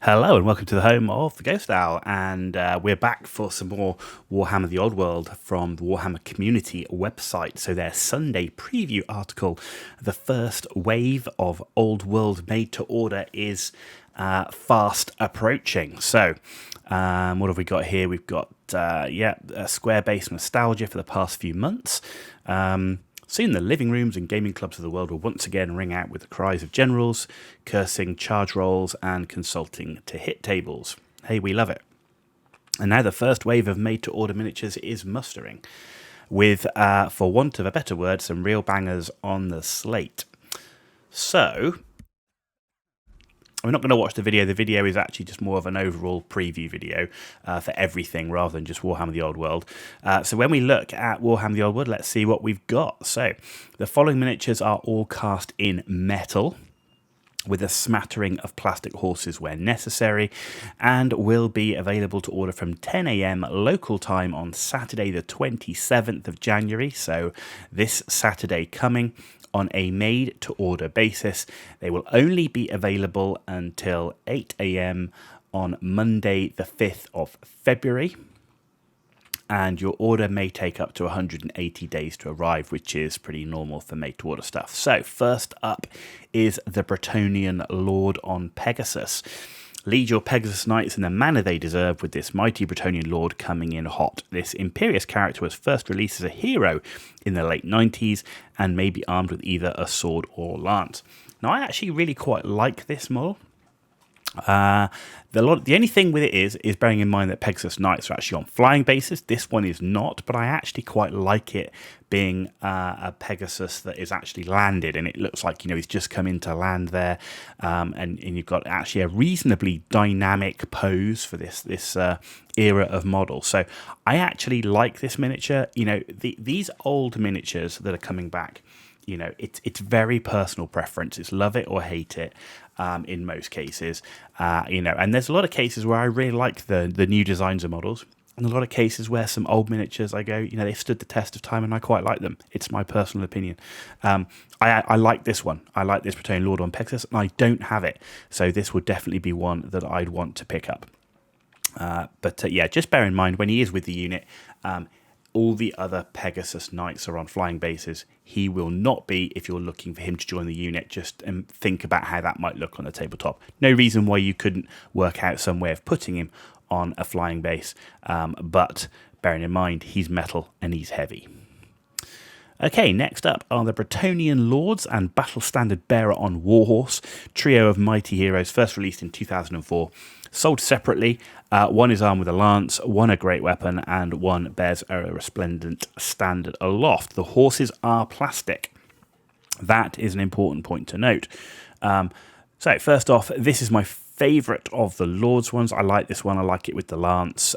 Hello and welcome to the home of the Ghost Owl, and we're back for some more Warhammer The Old World from the Warhammer Community website. So their Sunday preview article, the first wave of Old World made to order is fast approaching. So what have we got here? We've got, a square-based nostalgia for the past few months. Soon the living rooms and gaming clubs of the world will once again ring out with the cries of generals, cursing charge rolls and consulting to hit tables. Hey, we love it. And now the first wave of made-to-order miniatures is mustering, with, for want of a better word, some real bangers on the slate. So we're not going to watch the video. The video is actually just more of an overall preview video for everything rather than just Warhammer The Old World. So when we look at Warhammer The Old World, let's see what we've got. So the following miniatures are all cast in metal, with a smattering of plastic horses where necessary, and will be available to order from 10 AM local time on Saturday the 27th of January, so this Saturday coming, on a made-to-order basis. They will only be available until 8 AM on Monday the 5th of February, and your order may take up to 180 days to arrive, which is pretty normal for made-to-order stuff. So first up is the Bretonan Lord on Pegasus. Lead your Pegasus Knights in the manner they deserve with this mighty Bretonan Lord coming in hot. This imperious character was first released as a hero in the late 90s and may be armed with either a sword or lance. Now, I actually really quite like this model. The only thing with it is bearing in mind that Pegasus Knights are actually on flying bases. This one is not, but I actually quite like it being a Pegasus that is actually landed, and it looks like, he's just come into land there, and you've got actually a reasonably dynamic pose for this era of model. So I actually like this miniature. These old miniatures that are coming back, it's very personal preference. It's love it or hate it. In most cases, and there's a lot of cases where I really like the new designs of models, and a lot of cases where some old miniatures I go, they've stood the test of time and I quite like them. It's my personal opinion. I like this one. I like this Bretonan Lord on Pegasus, and I don't have it, so this would definitely be one that I'd want to pick up. But just bear in mind when he is with the unit, all the other Pegasus Knights are on flying bases. He will not be if you're looking for him to join the unit. Just think about how that might look on the tabletop. No reason why you couldn't work out some way of putting him on a flying base, but bearing in mind he's metal and he's heavy. Okay, next up are the Bretonan Lords and Battle Standard Bearer on Warhorse, trio of mighty heroes first released in 2004. Sold separately, one is armed with a lance, one a great weapon, and one bears a resplendent standard aloft. The horses are plastic. That is an important point to note. So first off, this is my favourite of the Lords ones. I like this one. I like it with the lance.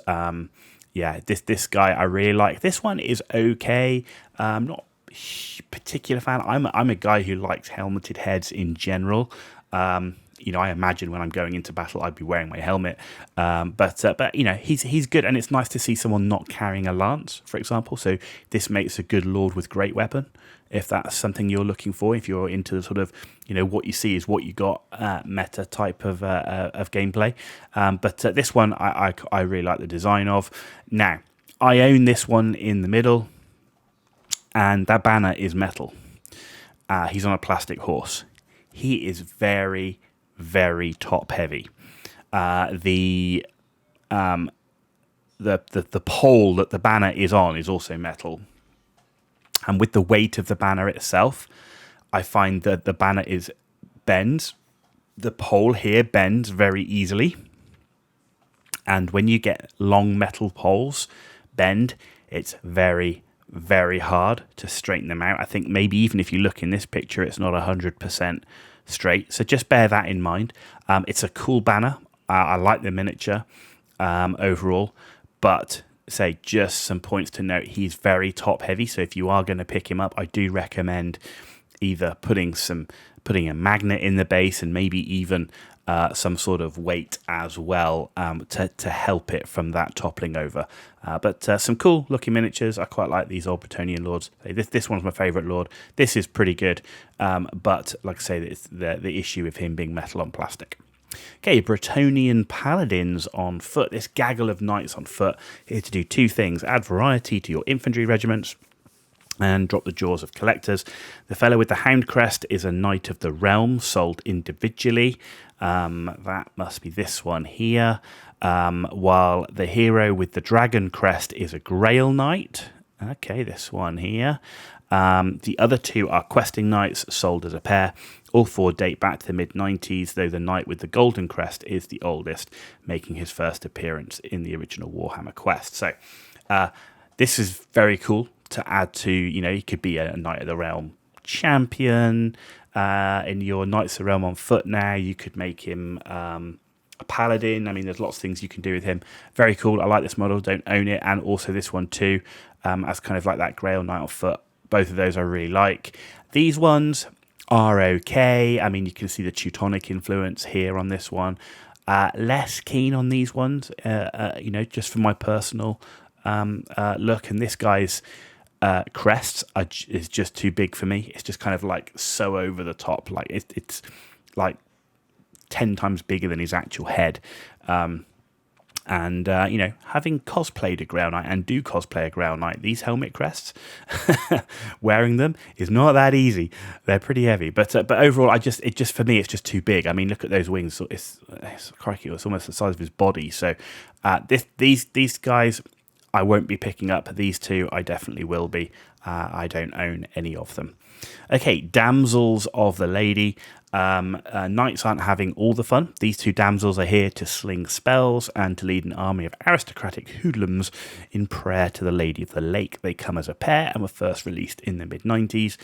This guy I really like. This one is okay. Not a particular fan. I'm a guy who likes helmeted heads in general. I imagine when I'm going into battle, I'd be wearing my helmet. But he's good, and it's nice to see someone not carrying a lance, for example. So this makes a good Lord with great weapon, if that's something you're looking for. If you're into the sort of, what you see is what you got meta type of gameplay. But this one, I really like the design of. Now, I own this one in the middle, and that banner is metal. He's on a plastic horse. He is very, very top heavy. The pole that the banner is on is also metal, and with the weight of the banner itself, I find that the banner bends. The pole here bends very easily, and when you get long metal poles bend, it's very, very hard to straighten them out. I think maybe even if you look in this picture, it's not 100% straight. So just bear that in mind. It's a cool banner. I like the miniature overall, but just some points to note. He's very top heavy. So if you are going to pick him up, I do recommend either putting a magnet in the base and maybe even some sort of weight as well to help it from that toppling over. But some cool looking miniatures. I quite like these old Bretonan Lords. This one's my favourite Lord. This is pretty good, but like I say, it's the issue with him being metal on plastic. Okay, Bretonian Paladins on foot. This gaggle of knights on foot here to do two things. Add variety to your infantry regiments and drop the jaws of collectors. The fellow with the hound crest is a knight of the realm, sold individually. That must be this one here. While the hero with the dragon crest is a grail knight. Okay, this one here. The other two are questing knights, sold as a pair. All four date back to the mid-90s, though the knight with the golden crest is the oldest, making his first appearance in the original Warhammer quest. So this is very cool to add to, he could be a Knight of the Realm champion. In your Knights of the Realm on foot now, you could make him a paladin. I mean, there's lots of things you can do with him. Very cool. I like this model. Don't own it. And also this one too, as kind of like that Grail Knight on foot. Both of those I really like. These ones are okay. I mean, you can see the Teutonic influence here on this one. Less keen on these ones, just for my personal look. And this guy's crests is just too big for me. It's just kind of like so over the top. Like it's like 10 times bigger than his actual head. And having cosplayed a Grail Knight and do cosplay a Grail Knight, these helmet crests, wearing them is not that easy. They're pretty heavy, but overall, for me, it's just too big. I mean, look at those wings. It's crikey, it's almost the size of his body. So these guys, I won't be picking up. These two, I definitely will be. I don't own any of them. Okay, Damsels of the Lady. Knights aren't having all the fun. These two damsels are here to sling spells and to lead an army of aristocratic hoodlums in prayer to the Lady of the Lake. They come as a pair and were first released in the mid-90s.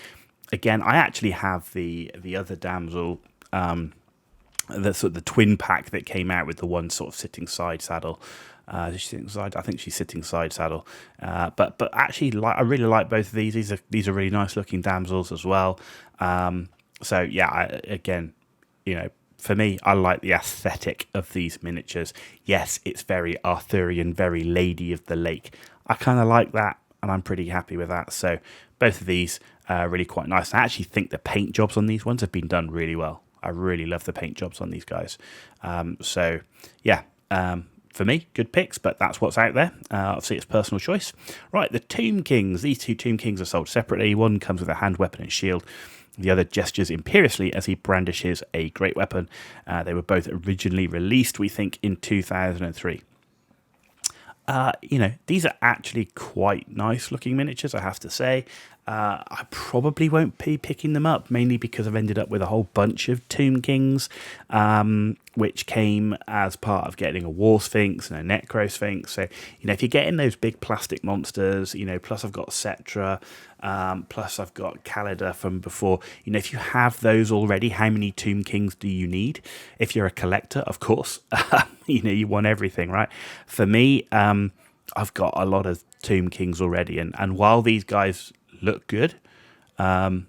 Again, I actually have the other damsel, the sort of the twin pack that came out with the one sort of sitting side saddle. I think she's sitting side saddle. But actually, I really like both of these. These are really nice looking damsels as well. So yeah, for me, I like the aesthetic of these miniatures. Yes, it's very Arthurian, very Lady of the Lake. I kind of like that, and I'm pretty happy with that. So both of these are really quite nice. I actually think the paint jobs on these ones have been done really well. I really love the paint jobs on these guys. For me, good picks, but that's what's out there. Obviously, it's personal choice. Right, the Tomb Kings. These two Tomb Kings are sold separately. One comes with a hand weapon and shield. The other gestures imperiously as he brandishes a great weapon. They were both originally released, we think, in 2003. These are actually quite nice looking miniatures, I have to say. I probably won't be picking them up, mainly because I've ended up with a whole bunch of Tomb Kings, which came as part of getting a War Sphinx and a Necro Sphinx. So, if you're getting those big plastic monsters, plus I've got Cetra, plus I've got Calida from before. If you have those already, how many Tomb Kings do you need? If you're a collector, of course, you want everything, right? For me, I've got a lot of Tomb Kings already, and while these guys look good, I'm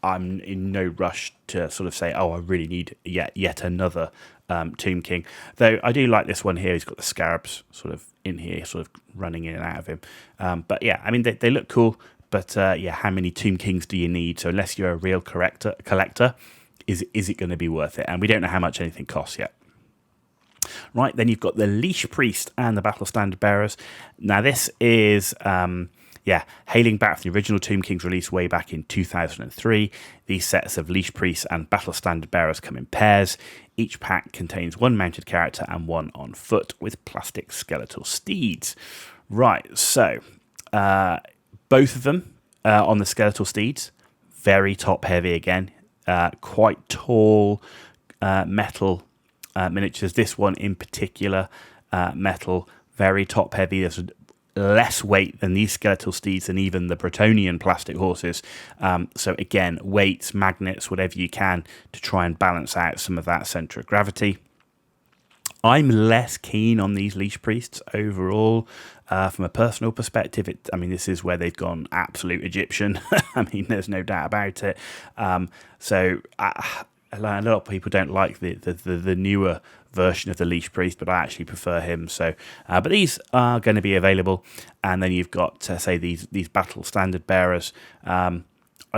in no rush to sort of say, oh, I really need yet another Tomb King. Though I do like this one here. He's got the scarabs sort of in here, sort of running in and out of him. But yeah, I mean, they look cool. But how many Tomb Kings do you need? So unless you're a real collector, is it going to be worth it? And we don't know how much anything costs yet. Right, then you've got the Leash Priest and the Battle Standard Bearers. Now this is hailing back from the original Tomb Kings release way back in 2003. These sets of Leash Priests and Battle Standard Bearers come in pairs. Each pack contains one mounted character and one on foot with plastic skeletal steeds. Right, so both of them on the skeletal steeds, very top heavy again, quite tall metal miniatures. This one in particular, metal, very top heavy. There's less weight than these skeletal steeds and even the Bretonian plastic horses. So again, weights, magnets, whatever you can to try and balance out some of that centre of gravity. I'm less keen on these Leash Priests overall. From a personal perspective, this is where they've gone absolute Egyptian. There's no doubt about it. A lot of people don't like the newer version of the Leash Priest, but I actually prefer him. So, but these are going to be available, and then you've got these Battle Standard Bearers. I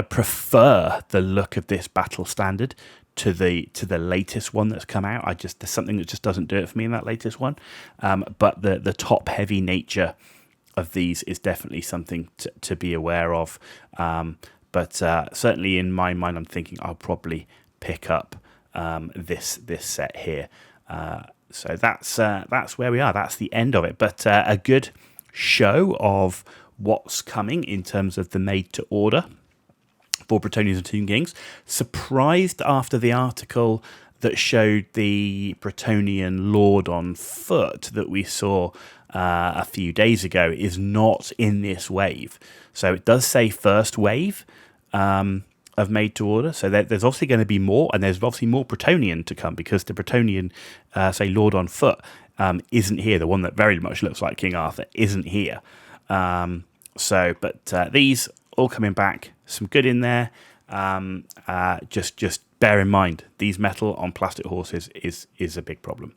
prefer the look of this Battle Standard to the latest one that's come out. There's something that just doesn't do it for me in that latest one. But the top heavy nature of these is definitely something to be aware of. But certainly in my mind, I'm thinking I'll probably pick up this set here. So that's where we are. That's the end of it. But a good show of what's coming in terms of the made to order for Bretonians and Tomb Kings. Surprised after the article that showed the Bretonian Lord on foot that we saw a few days ago is not in this wave. So it does say first wave of made to order. So there's obviously going to be more, and there's obviously more Bretonian to come, because the Bretonian, say, Lord on foot isn't here. The one that very much looks like King Arthur isn't here. But these all coming back, some good in there. Just bear in mind, these metal on plastic horses is a big problem.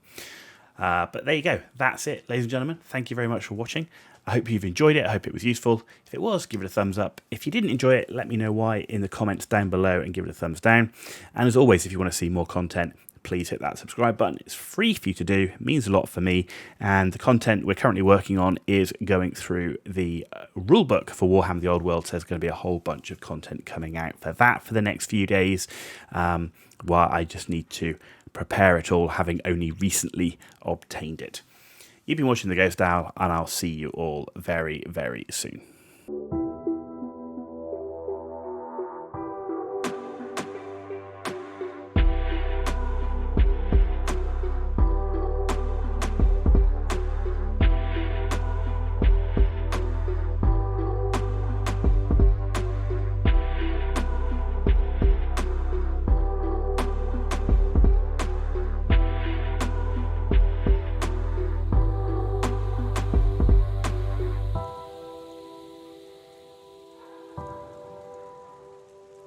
But there you go. That's it, ladies and gentlemen. Thank you very much for watching. I hope you've enjoyed it. I hope it was useful. If it was, give it a thumbs up. If you didn't enjoy it, let me know why in the comments down below and give it a thumbs down. And as always, if you want to see more content, please hit that subscribe button. It's free for you to do. It means a lot for me. And the content we're currently working on is going through the rulebook for Warhammer The Old World. So there's going to be a whole bunch of content coming out for that for the next few days, while I just need to prepare it all, having only recently obtained it. You've been watching The Ghost Owl, and I'll see you all very, very soon.